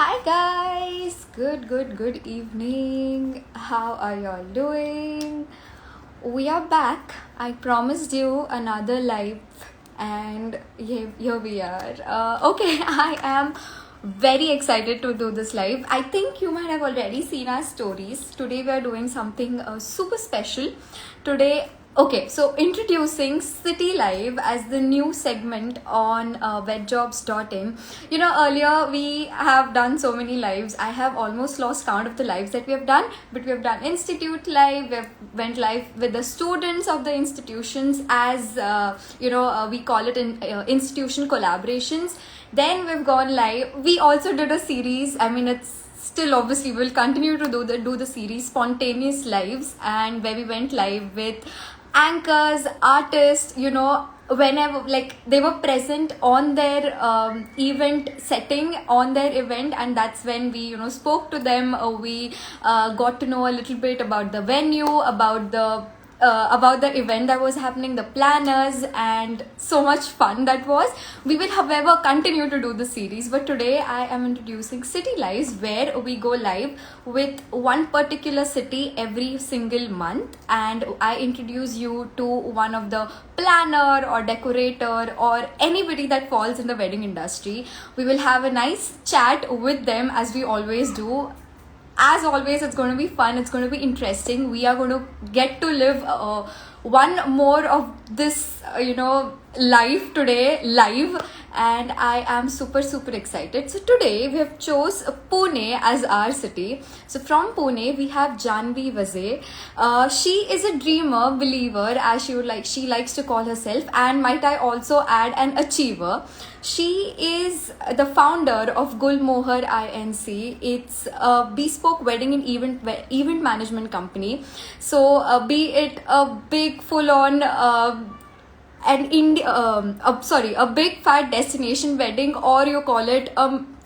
Hi guys, good evening. How are y'all doing? We are back. I promised you another live, and here we are. Okay, I am very excited to do this live. I think you might have already seen our stories. Today we are doing something super special. Today, okay, so introducing City Live as the new segment on vetjobs.in. Earlier we have done so many lives. I have almost lost count of the lives that we have done, but we have done Institute Live, we have went live with the students of the institutions as, we call it in institution collaborations. Then we've gone live. We also did a series. I mean, it's still obviously we'll continue to do the series spontaneous lives, and where we went live with anchors, artists, whenever like they were present on their event setting, on their event, and that's when we spoke to them. We got to know a little bit about the venue, about the event that was happening, the planners, and so much fun that was. We will, however, continue to do the series, but today I am introducing City Lives, where we go live with one particular city every single month, and I introduce you to one of the planner or decorator or anybody that falls in the wedding industry. We will have a nice chat with them as we always do. As always, it's going to be fun, it's going to be interesting. We are going to get to live one more of this life today live, and I am super excited. So today we have chose Pune as our city. So from Pune we have Janvi Vaze. She is a dreamer, believer, as she likes to call herself, and might I also add, an achiever. She is the founder of Gulmohar Inc. It's a bespoke wedding and event management company. So be it a big full-on a big fat destination wedding, or you call it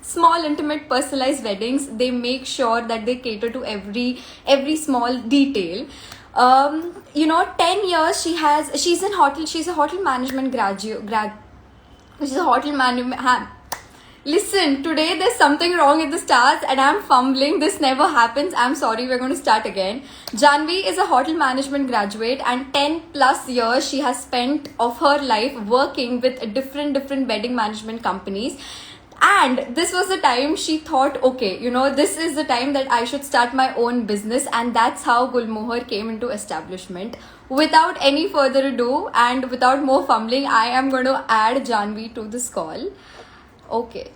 small intimate personalized weddings, they make sure that they cater to every small detail. 10 years she's a hotel management graduate. She's a hotel management. Listen, today there's something wrong with the stars and I'm fumbling. This never happens. I'm sorry, we're going to start again. Janvi is a hotel management graduate, and 10 plus years she has spent of her life working with different wedding management companies. And this was the time she thought, okay, this is the time that I should start my own business, and that's how Gulmohar came into establishment. Without any further ado and without more fumbling, I am going to add Janvi to this call. Okay.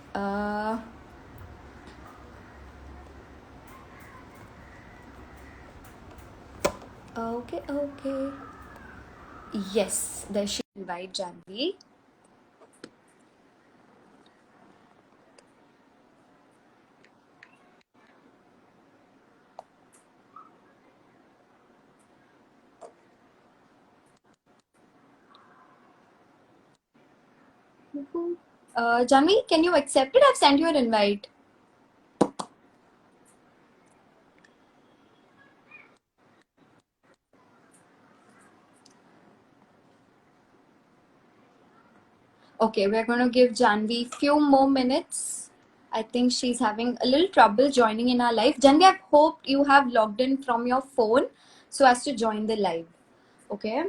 Okay. Yes, there she invite Janvi. Janvi, can you accept it? I've sent you an invite. Okay, we're going to give Janvi few more minutes. I think she's having a little trouble joining in our live. Janvi, I hope you have logged in from your phone so as to join the live. Okay.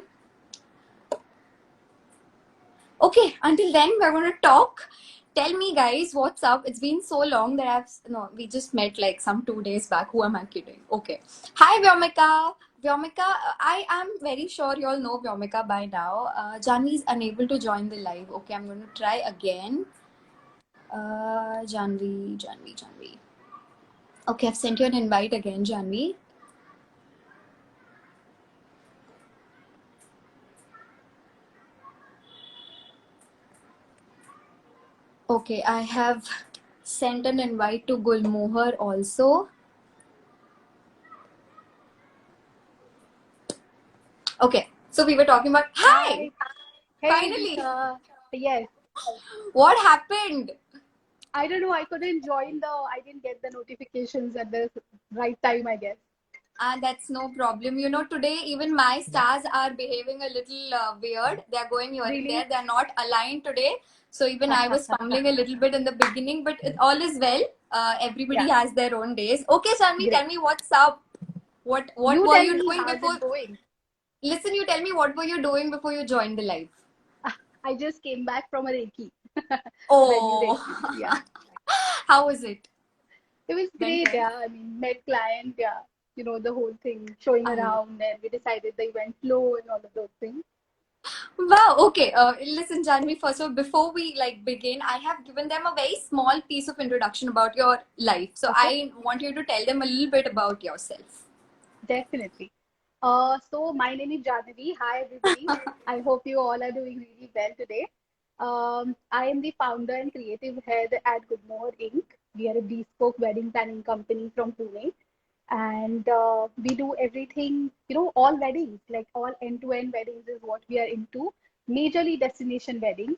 Okay, until then, we're going to talk. Tell me, guys, what's up? It's been so long that we just met like some 2 days back. Who am I kidding? Okay. Hi, Vyomika. Vyomika, I am very sure you all know Vyomika by now. Janvi is unable to join the live. Okay, I'm going to try again. Janvi. Okay, I've sent you an invite again, Janvi. Okay, I have sent an invite to Gulmohar also. Okay, so we were talking about. Hi! Hey, Finally! yes. What happened? I don't know. I didn't get the notifications at the right time, I guess. That's no problem. Today even my stars are behaving a little weird. They're going here and there. They're not aligned today. So even I was fumbling a little bit in the beginning, but all is well. Everybody Yeah, has their own days. Okay, Shanvi, tell great. me what's up. What You were tell you me, doing how's before? it going? Listen, you tell me what were you doing before you joined the live? I just came back from a Reiki, venue Oh, Reiki. Yeah, how was it? it was Went great. well. Yeah, I mean, met client. Yeah, the whole thing, showing I around, and we decided the event flow and all of those things. Wow. Okay. Listen, Janvi. First of all, before we begin, I have given them a very small piece of introduction about your life. So Okay, I want you to tell them a little bit about yourself. definitely. So my name is Janavi. Hi, everybody. I hope you all are doing really well today. I am the founder and creative head at Goodmore Inc. We are a bespoke wedding planning company from Pune, and we do everything, all weddings, like all end-to-end weddings is what we are into. Majorly destination weddings.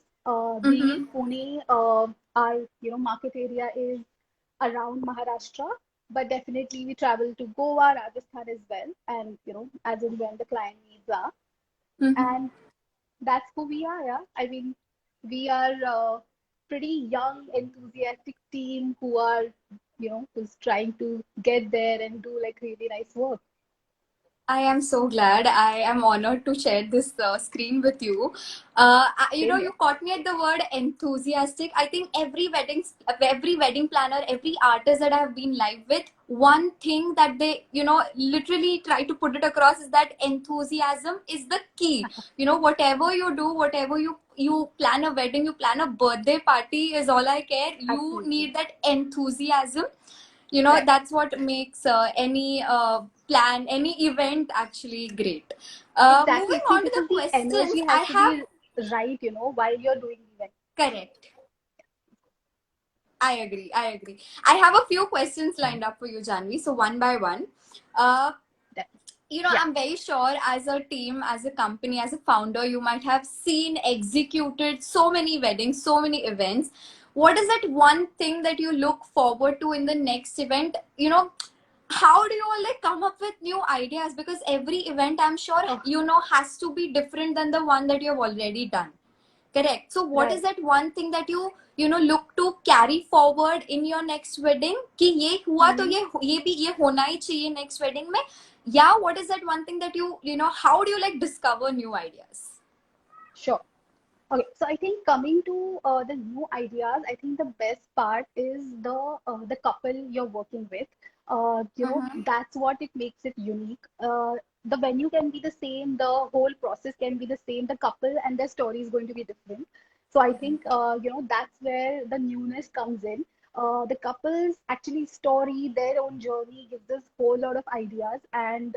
Being Mm-hmm. in Pune, our market area is around Maharashtra, but definitely we travel to Goa, Rajasthan as well, and as and when the client needs are, Mm-hmm. and that's who we are. Yeah, I mean, we are pretty young, enthusiastic team who are who's trying to get there and do like really nice work. I am so glad. I am honored to share this screen with you. Same You here. caught me at the word enthusiastic. I think every wedding planner, every artist that I have been live with, one thing that they, literally try to put it across is that enthusiasm is the key. Whatever you do, whatever you plan a wedding, you plan a birthday party is all I care. You Absolutely. need that enthusiasm. Right. That's what makes any plan, any event actually great. Exactly. Moving See, on to the because the questions, energy I has to have be right, while you're doing the event. correct. I agree. I have a few questions lined up for you, Janvi. So one by one. Uh, That- Yeah. I'm very sure as a team, as a company, as a founder, you might have seen, executed so many weddings, so many events. What is that one thing that you look forward to in the next event? How do you all come up with new ideas? Because every event, I'm sure, Oh, has to be different than the one that you have already done. Correct. So what is right. that one thing that you look to carry forward in your next wedding कि ये हुआ तो Mm-hmm. ये भी ये होना ही चाहिए next wedding में. Yeah, what is that one thing that how do you discover new ideas? Sure. Okay, so I think coming to the new ideas, I think the best part is the couple you're working with. Mm-hmm. That's what it makes it unique. The venue can be the same, the whole process can be the same, the couple and their story is going to be different. So I think that's where the newness comes in. The couples actually story their own journey gives us whole lot of ideas and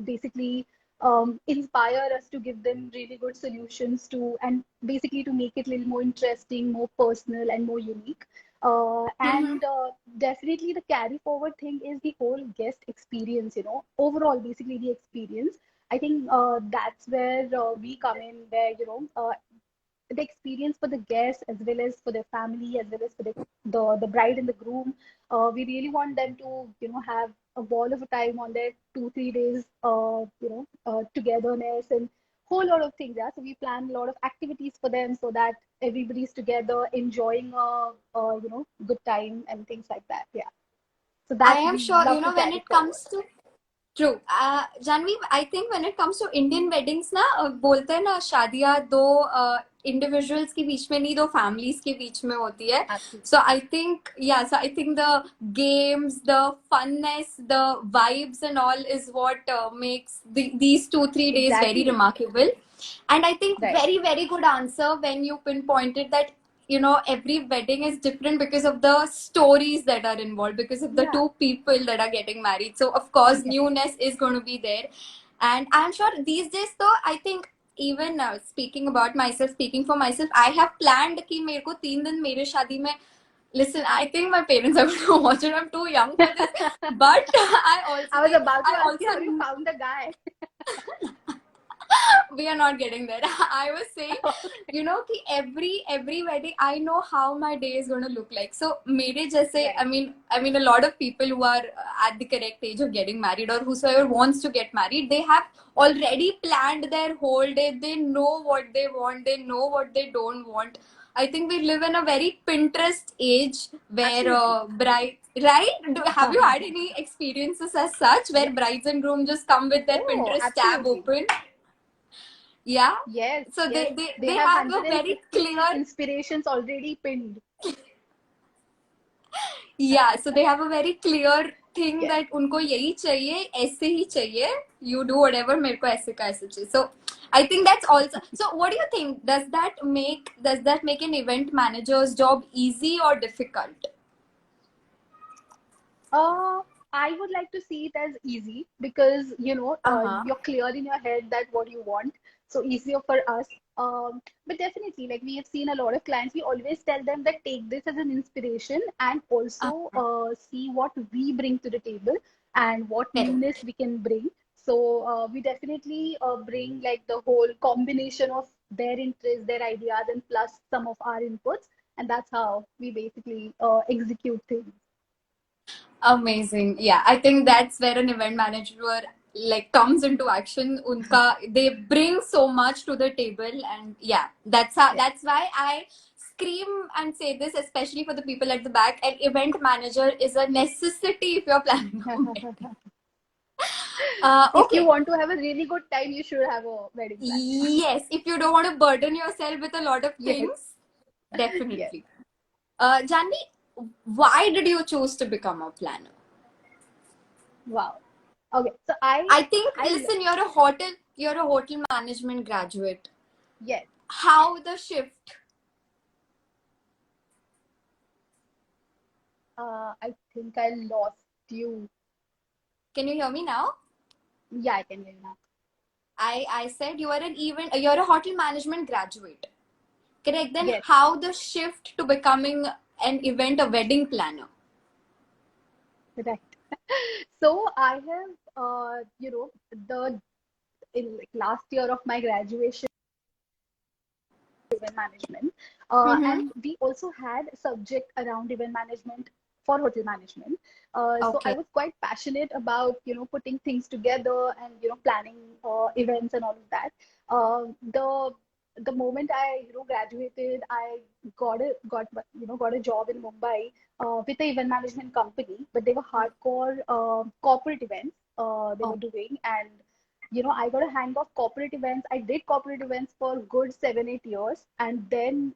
basically inspire us to give them really good solutions to and basically to make it a little more interesting, more personal, and more unique. Mm-hmm. And definitely the carry forward thing is the whole guest experience, overall, basically the experience. I think that's where we come in, where, the experience for the guests as well as for their family as well as for the bride and the groom. We really want them to have a ball of a time on their 2 3 days togetherness and whole lot of things. Yeah, so we plan a lot of activities for them so that everybody's together enjoying a good time and things like that. Yeah, so I that am we sure love to when carry it forward. comes to true Jahnavi I think when it comes to Indian weddings ना बोलते हैं ना शादियां दो individuals के बीच में नहीं दो फैमिलीज के बीच में होती है so Absolutely. I think the games the funness the vibes and all is what makes these 2 3 days very Exactly. remarkable. And I think Right. very good answer when you pinpointed that every wedding is different because of the stories that are involved, because of the Yeah. two people that are getting married. So of course Yeah. newness is going to be there. And I'm sure these days though, I think even speaking for myself, I have planned कि मेरे को 3 दिन मेरे शादी में. Listen, I think my parents are going to watch it. I'm too young for this, but I was about to I ask you also how you found the guy. we are not getting there. I was saying, कि every wedding, I know how my day is going to look like. So mere jaise, Right. I mean a lot of people who are at the correct age of getting married, or whosoever wants to get married, they have already planned their whole day. They know what they want, they know what they don't want. I think we live in a very Pinterest age where Absolutely. bride, right? Have you had any experiences as such where Yes. brides and groom just come with their Oh, Pinterest tab absolutely. open? Yeah. Yes, So yes. They they have have a very 150 clear, inspirations already pinned. yeah. So they have a very clear thing Yes. that उनको यही चाहिए, ऐसे ही चाहिए. You do whatever मेरे को ऐसे का ऐसे चाहिए. So I think that's also. So what do you think? Does that make an event manager's job easy or difficult? Uh, I would like to see it as easy because Uh huh. you're clear in your head that what you want. So easier for us. But definitely, like we have seen a lot of clients, we always tell them that take this as an inspiration and also Uh-huh. see what we bring to the table and what newness Correct. we can bring. So we definitely bring like the whole combination of their interests, their ideas, and plus some of our inputs, and that's how we basically execute things. Amazing. Yeah, I think that's where an event manager like comes into action. Unka they bring so much to the table, and yeah, Yes. that's why I scream and say this, especially for the people at the back. An event manager is a necessity if you're planning a wedding. If you Okay. want to have a really good time, you should have a wedding planner. Yes, if you don't want to burden yourself with a lot of Yes, things, yes. definitely. Janvi, why did you choose to become a planner? Wow. Okay, so I, I think, I, listen, you're a hotel management graduate. yes. How the shift? I think I lost you. Can you hear me now? Yeah, I can hear you now. I said you're a hotel management graduate. Correct. Then Yes, how the shift to becoming a wedding planner? right. So I have, the in like last year of my graduation, event management. Mm-hmm. And we also had a subject around event management for hotel management. So I Okay. was quite passionate about, putting things together and, planning events and all of that. The moment I, graduated, I got a job in Mumbai with a event management company, but they were hardcore corporate events they were Oh, doing, and I got a hang of corporate events. I did corporate events for good 7, 8 years. And then,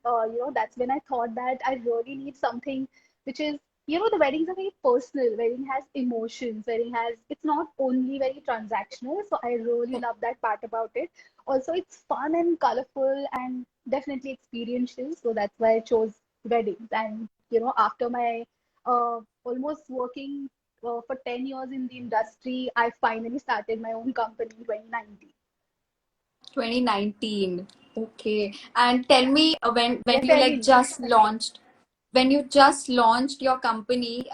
that's when I thought that I really need something which is, the weddings are very personal. Wedding has emotions. It's not only very transactional. So I really okay. love that part about it. Also, it's fun and colorful and definitely experiential. So that's why I chose weddings. And, after my almost working for 10 years in the industry, I finally started my own company in 2019. 2019. Okay. And tell me when Yeah, you fairly like new. just launched your company,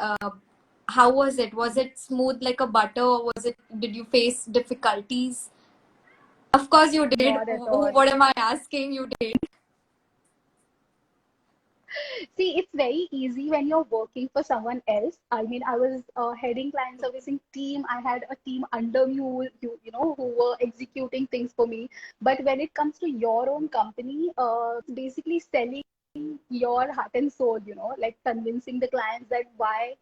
how was it? Was it smooth like a butter, or did you face difficulties? Of course you did. Not at all. What am I asking? You did. See, it's very easy when you're working for someone else. I mean, I was heading client servicing team. I had a team under me who were executing things for me. But when it comes to your own company, it's basically selling your heart and soul, like convincing the clients that why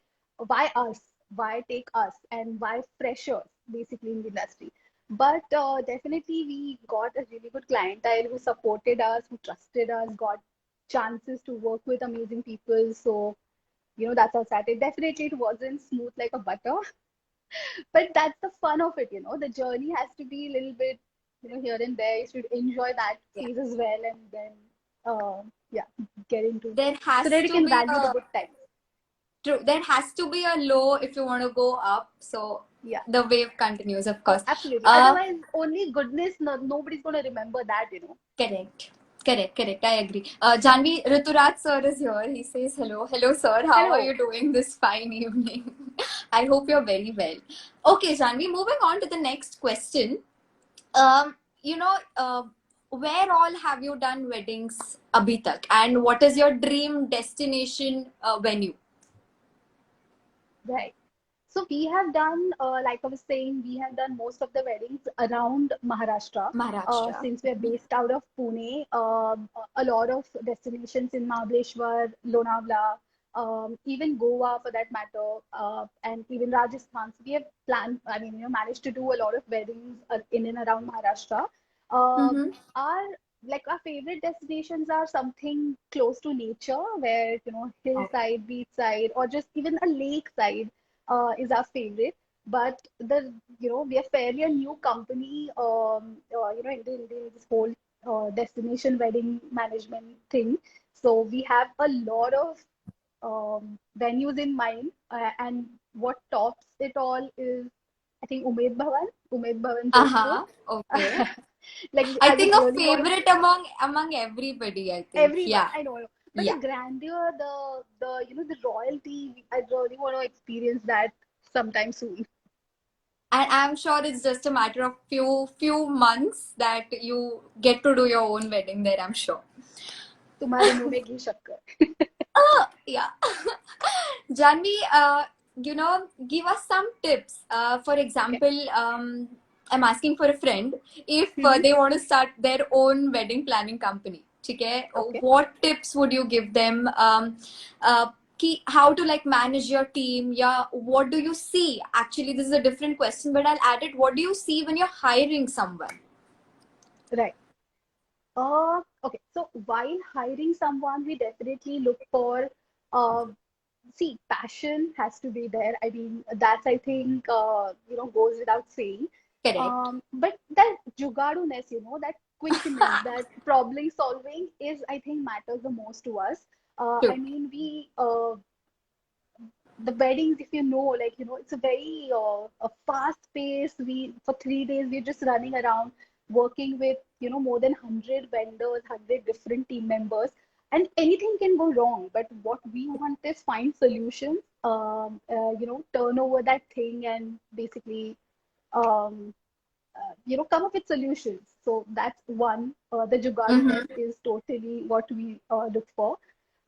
us, why take us, and why freshers, basically in the industry. But definitely, we got a really good clientele who supported us, who trusted us, got chances to work with amazing people. So, that's how it started. Definitely, it wasn't smooth like a butter, but that's the fun of it. The journey has to be a little bit, here and there. You should enjoy that Yeah. phase as well, and then, yeah, get into There so has that you to can be value the good times. there has to be a low if you want to go up. So Yeah. the wave continues, of Oh, course. absolutely. Uh, Otherwise, only goodness, no, nobody's going to remember that. Correct. Correct. I agree. Janvi, Rituraj sir is here. He says hello. Hello, sir. How are Hello. you doing this fine evening? I hope you're very well. Okay, Janvi, moving on to the next question. Um, you know, where all have you done weddings abhi tak? And what is your dream destination venue? Right. So we have done, like I was saying, we have done most of the weddings around Maharashtra. Maharashtra. Since we are based out of Pune, a lot of destinations in Mahabaleshwar, Lonavala, even Goa for that matter, and even Rajasthan. So we have planned, I mean, managed to do a lot of weddings in and around Maharashtra. Uh, Mm-hmm. our our favorite destinations are something close to nature, where hillside, beachside, or just even a lakeside is our favorite. But we are fairly a new company, in this whole destination wedding management thing. So we have a lot of venues in mind, and what tops it all is, I think, Umaid Bhavan, Jodhpur. Uh-huh. Okay. Like I I think just a really want to favorite among everybody, I think. everyone. Yeah. I know, but the Yeah. grandeur, the royalty, I really want to experience that sometime soon. And I'm sure it's just a matter of few months that you get to do your own wedding there, I'm sure. तुम्हारे मुंह में घी शक्कर. Yeah. Janvi, give us some tips. For Okay. example, I'm asking for a friend if Hmm. they want to start their own wedding planning company. Okay, Okay. what tips would you give them? Uh, how to like manage your team? Yeah, what do you see? Actually, this is a different question, but I'll add it. What do you see when you're hiring someone? Right. Okay. So while hiring someone, we definitely look for, uh, see, passion has to be there. I mean, that's, I think, goes without saying. Correct. But that jugaduness, that quickness, that problem solving is, I think, matters the most to us. I True. mean, the weddings, if it's a very a fast pace. We For 3 days we're just running around working with more than 100 vendors, 100 different team members, and anything can go wrong. But what we want is find solutions, turn over that thing and basically um, come up with solutions. So that's one. The jugaduness Mm-hmm. is totally what we look for.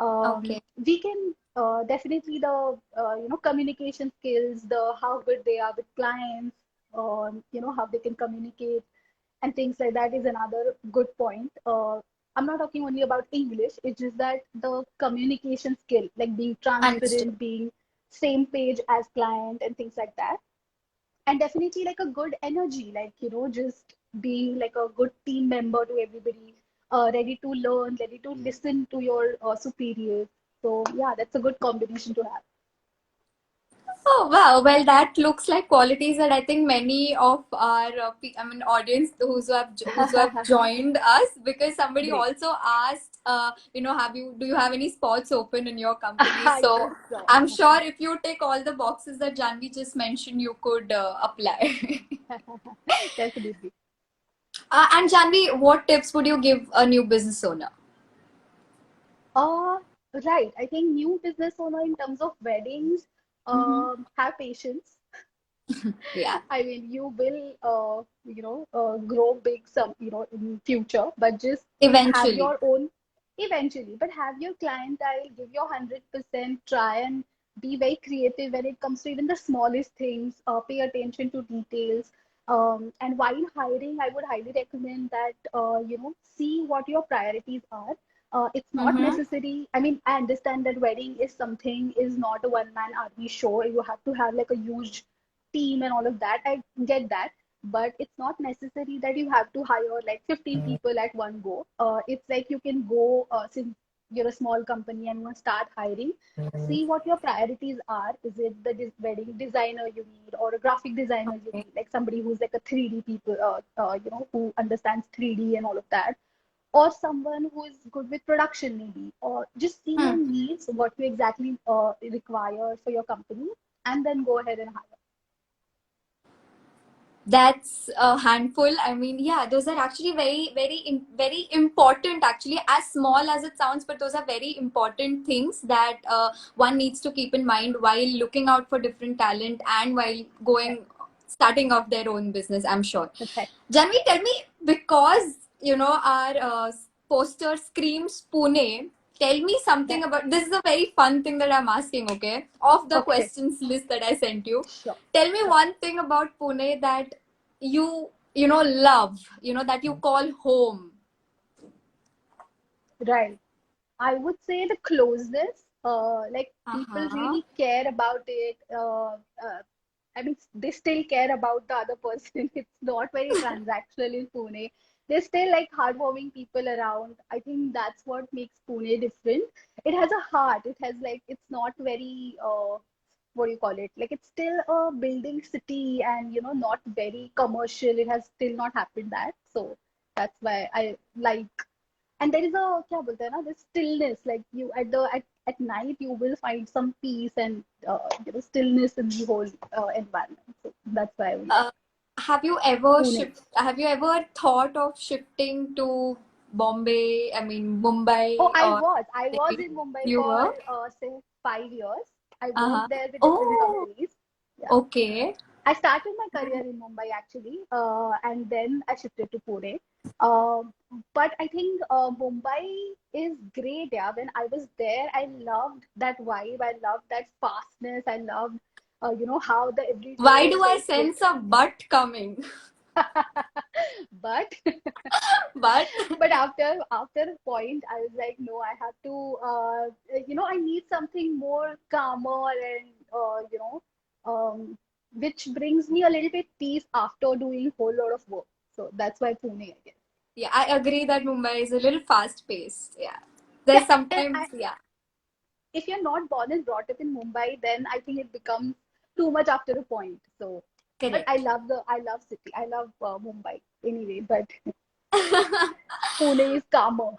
Okay. We can definitely the communication skills, the how good they are with clients, how they can communicate and things like that is another good point. I'm not talking only about English. It's just that the communication skill, like being Understood. transparent, being same page as client and things like that, and definitely like a good energy, just being like a good team member to everybody, ready to learn, ready to listen to your superiors. So yeah, that's a good combination to have. Oh wow! Well, that looks like qualities that I think many of our, audience who's who have joined us, because somebody Great. also asked, do you have any spots open in your company? Yes. So I'm sure if you take all the boxes that Janvi just mentioned, you could apply. Definitely. And Janvi, what tips would you give a new business owner? uh right, I think new business owner in terms of weddings, Mm-hmm. have patience. Yeah. I mean, you will, grow big in future, but just have Eventually. your own eventually. But have your clientele, give your 100%, try and be very creative when it comes to even the smallest things. Pay attention to details. And while hiring, I would highly recommend that, see what your priorities are. It's not Mm-hmm. necessary. I mean, I understand that wedding is not a one-man army show. You have to have like a huge team and all of that. I get that, but it's not necessary that you have to hire like 15 people at one go. It's like you can go, since you're a small company and you want to start hiring, see what your priorities are. Is it the wedding designer you need, or a graphic designer you Okay. need, like somebody who's like a 3D people, who understands 3D and all of that, or someone who is good with production maybe, or just see your Hmm. needs, what you exactly require for your company, and then go ahead and hire. That's a handful. I mean, yeah, those are actually very important, actually, as small as it sounds, but those are very important things that one needs to keep in mind while looking out for different talent and while Right. starting off their own business, I'm sure. Right. Janvi, tell me, because, our poster screams Pune, Tell me Yeah. something about this is a very fun thing that I'm asking, okay? Of the Okay. questions list that I sent you. Sure. Tell me Sure. one thing about Pune that you know love, that you call home. Right. I would say the closeness, like people Uh-huh. really care about it. I mean, they still care about the other person. It's not very transactional in Pune. There's still like heartwarming people around. I think that's what makes Pune different. It has a heart. It has like, it's not very, what do you call it? Like it's still a building city and, not very commercial. It has still not happened that. So that's why I like, and there is a क्या बोलते हैं ना, this stillness, like you at night you will find some peace and stillness in the whole environment. So that's why I would like Uh, Pune. have you ever thought of shifting to Bombay, I mean Oh, Mumbai or I was Delhi? in Mumbai You for were? say 5 years. I Uh-huh. worked there with different Oh, companies. Yeah. okay. I started my career in Mumbai actually, and then I shifted to Pune. Um, but I think Mumbai is great. Yeah, when I was there, I loved that vibe. I loved that fastness. I loved, how the Why everyday do I like sense a but coming? but But but after a point, I was like, no, I have to, I need something more calmer and which brings me a little bit peace after doing a whole lot of work. So that's why Pune, I guess. yeah, I agree that Mumbai is a little fast paced. Yeah. Yeah, There's and sometimes, yeah, if you're not born and brought up in Mumbai, then I think it becomes too much after a point. So, but correct. I love city. I love Mumbai anyway. But Pune is calmer.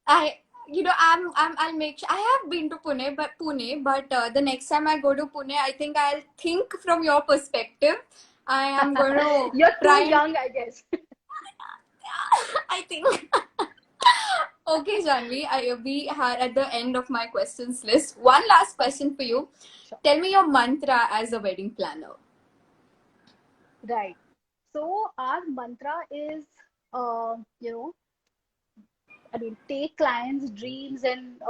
I I'll make sure I have been to Pune, but the next time I go to Pune, I think I'll think from your perspective. I am going to You're too try and young, I guess. I think okay, Janvi, we are at the end of my questions list. One last Okay, question for you. sure. Tell me your mantra as a wedding planner. Right. So our mantra is, you know, I mean, take clients' dreams and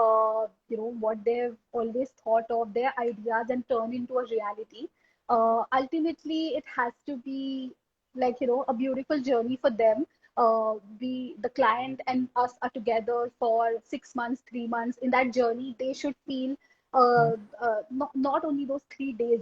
what they've always thought of, their ideas, and turn into a reality. Ultimately, it has to be like a beautiful journey for them. The client and us are together for 6 months, 3 months. In that journey, they should feel not only those 3 days,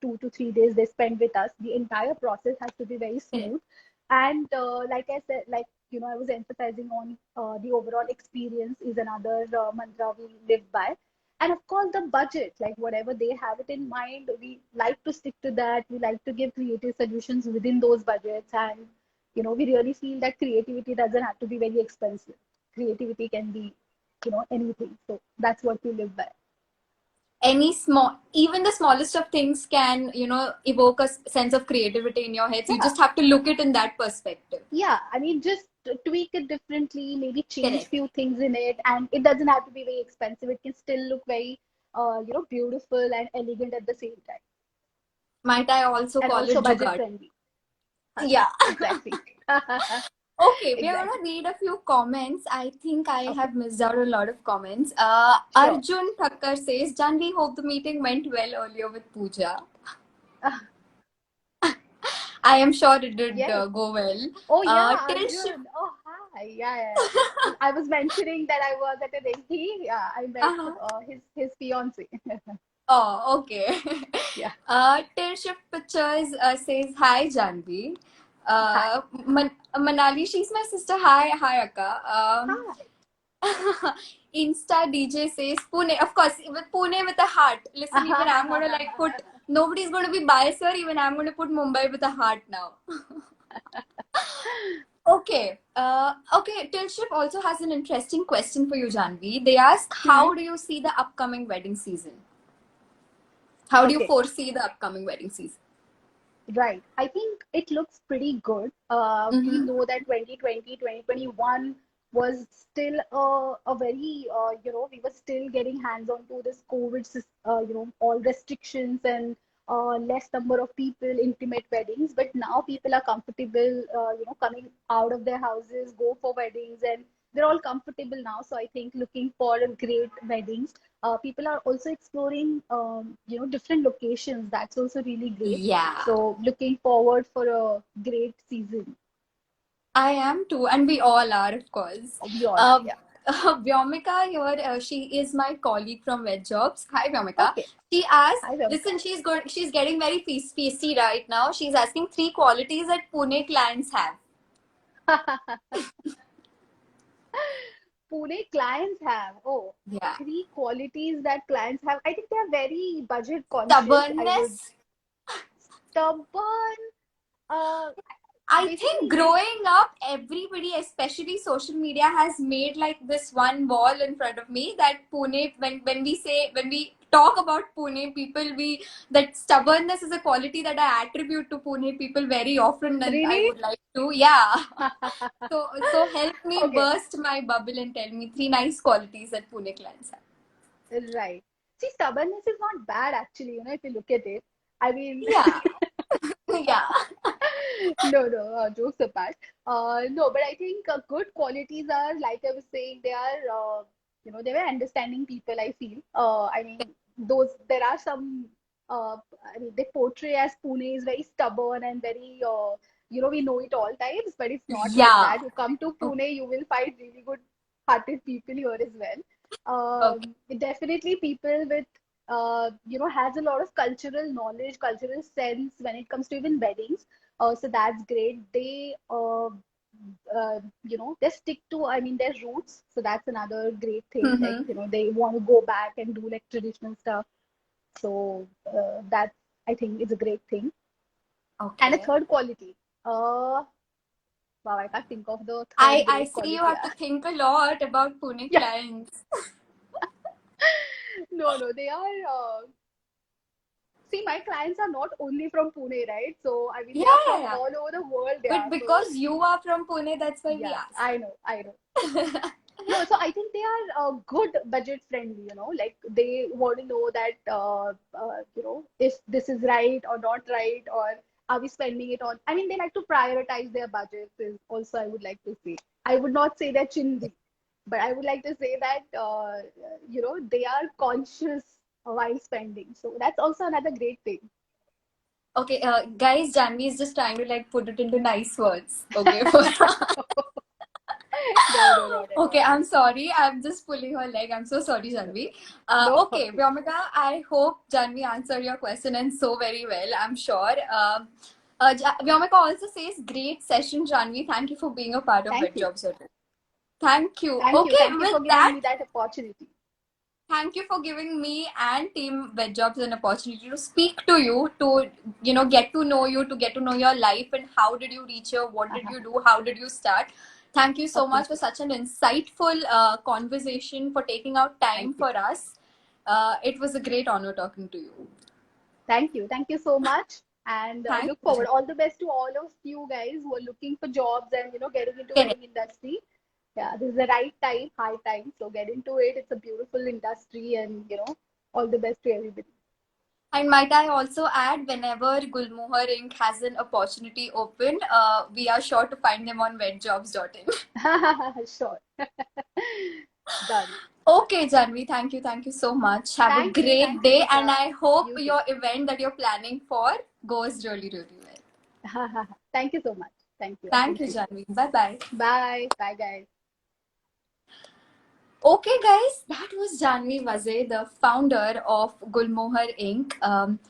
2 to 3 days they spend with us. The entire process has to be very Correct. smooth. And like I said, like I was emphasizing on the overall experience is another mantra we live by. And of course, the budget, like whatever they have it in mind, we like to stick to that. We like to give creative solutions within those budgets. And, we really feel that creativity doesn't have to be very expensive. Creativity can be, anything. So that's what we live by. Any small, even the smallest of things can, evoke a sense of creativity in your head. So you Yeah. just have to look it in that perspective. Yeah, I mean, just tweak it differently, maybe change Correct. few things in it, and it doesn't have to be very expensive. It can still look very, beautiful and elegant at the same time, Might I also and call also it budget jugaad? friendly. Yeah. Exactly. Okay, we are gonna Exactly. read a few comments. I think I Okay, have missed out a lot of comments. sure. Arjun Thakkar says, Janvi, hope the meeting went well earlier with Pooja. I am sure it did Yes. go well. Oh yeah, Till shift. Arjun. Oh hi. Yeah, yeah, yeah. I was mentioning that I was at a he. Yeah, I met Uh-huh. his fiance. Oh, okay. Yeah. Till shift pictures says, Hi, Janvi. Hi. Manali, she's my sister. Hi, hi, Akka. Hi. Insta DJ says Pune. Of course, with Pune with a heart. Listen, even I'm gonna like put. Nobody's gonna be biased here. Even I'm gonna put Mumbai with a heart now. Okay. Okay. Tilship also has an interesting question for you, Janvi. They ask, Hmm. how do you see the upcoming wedding season? How do you Okay. foresee the upcoming wedding season? Right. I think it looks pretty good. We Mm-hmm. know that 2020, 2021 was still a very, we were still getting hands on to this COVID, all restrictions and less number of people, intimate weddings. But now people are comfortable, coming out of their houses, go for weddings, and they're all comfortable now. So I think looking for a great weddings. People are also exploring, different locations. That's also really great. Yeah, So looking forward for a great season. I am too, and we all are, of course. We all are, Uh, yeah. Vyomika here, she is my colleague from Web Jobs. Hi, Vyomika. Okay. She asked, Hi, Ramika. listen, she's getting very feisty right now. She's asking three qualities that Pune clients have. Pune clients have, Yeah. three qualities that clients have. I think they are very budget conscious. I would Stubbornness. stubborn. Uh, I think basically they growing up, everybody, especially social media, has made like this one wall in front of me that Pune, when we talk about Pune, people, we that stubbornness is a quality that I attribute to Pune people very often, and I really would like to, yeah. So help me okay, burst my bubble and tell me three nice qualities that Pune clients have. right. See, stubbornness is not bad actually. If you look at it. I mean, Yeah, yeah. no, jokes apart. No, but I think good qualities are, like I was saying, they are, they were understanding people, I feel. I mean, there are some, I mean, they portray as Pune is very stubborn and very, we know it all times, but it's not like Yeah. that. You come to Okay. Pune, you will find really good hearted people here as well. Okay. Definitely people with has a lot of cultural knowledge, cultural sense when it comes to even weddings. So that's great. They stick to, I mean, their roots. So that's another great thing. Like, Mm-hmm. they want to go back and do like traditional stuff. So that I think is a great thing. And a Okay. third quality. Wow, I can't think of the I third I great see you quality. have to think a lot about Pune Yeah, clients. no, they are. See, my clients are not only from Pune, right? So, I mean, Yeah, they are yeah, from yeah. all over the world. They But are. So, because you are from Pune, that's why we yeah, asked. I know. No, so I think they are good budget friendly, like they want to know that, if this is right or not right, or are we spending it on, I mean, they like to prioritize their budgets is also, I would like to say. I would not say they're chindi, but I would like to say that, they are conscious while spending. So that's also another great thing. Okay, guys, Janvi is just trying to like put it into nice words. Okay. No, not at Okay, all. I'm sorry. I'm just pulling her leg. I'm so sorry, Janvi. No Okay, worries. Vyomika, I hope Janvi answered your question and so very well. I'm sure. Vyomika also says, great session, Janvi. Thank you for being a part of Thank Web you. Jobs Hotel. Thank you. Thank you. Okay, Thank you with for giving that, me that opportunity. thank you for giving me and Team Web Jobs an opportunity to speak to you, to get to know you, to get to know your life and how did you reach here, what did you do, how did you start. Thank you so much for Appreciate. such an insightful conversation, for taking out Thank time you. for us. It was a great honor talking to you. Thank you. Thank you so much. And Thank look you, forward. Jan. All the best to all of you guys who are looking for jobs and getting into Correct. wedding industry. Yeah, this is the right time, high time. So get into it. It's a beautiful industry, and all the best to everybody. And might I also add, whenever Gulmohar Inc. has an opportunity open, we are sure to find them on webjobs.in. Sure. Done. Okay, Janvi, thank you. Thank you so much. Have a Thank you. great Thank you, day, and Disha. I hope You too. your event that you're planning for goes really, really well. Thank you so much. Thank you. Thank you, Appreciate it. Janvi. Bye bye. Bye. Bye, guys. Okay, guys, that was Janvi Vaze, the founder of Gulmohar Inc.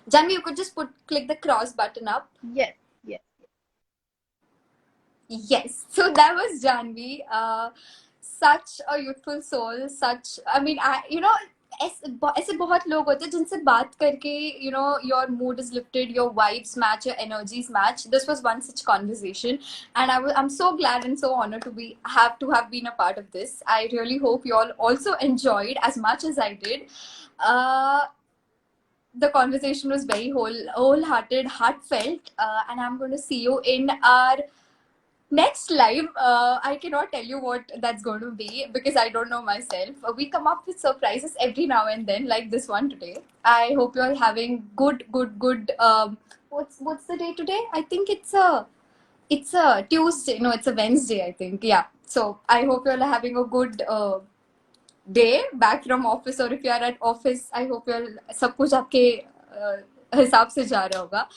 Janvi, you could just click the cross button up. Yes. Yes. Yes, so that was Janvi. Such a youthful soul. Such, I mean, ऐसे बहुत लोग होते हैं जिनसे बात करके your mood is lifted, your vibes match, your energies match. This was one such conversation, and I'm so glad and so honored to have been a part of this. I really hope you all also enjoyed as much as I did. Uh, the conversation was very wholehearted, heartfelt, and I'm going to see you in our next live. I cannot tell you what that's going to be because I don't know myself. We come up with surprises every now and then, like this one today. I hope you're having good. What's the day today? I think it's a It's a Tuesday. No, it's a Wednesday, I think. Yeah. So I hope you're having a good day back from office, or if you are at office, I hope you're सब कुछ आपके हिसाब से जा रहा होगा.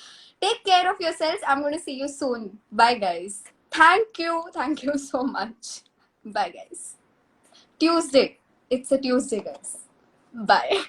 Take care of yourselves. I'm going to see you soon. Bye, guys. Thank you so much. Bye, guys. Tuesday. It's a Tuesday, guys. Bye.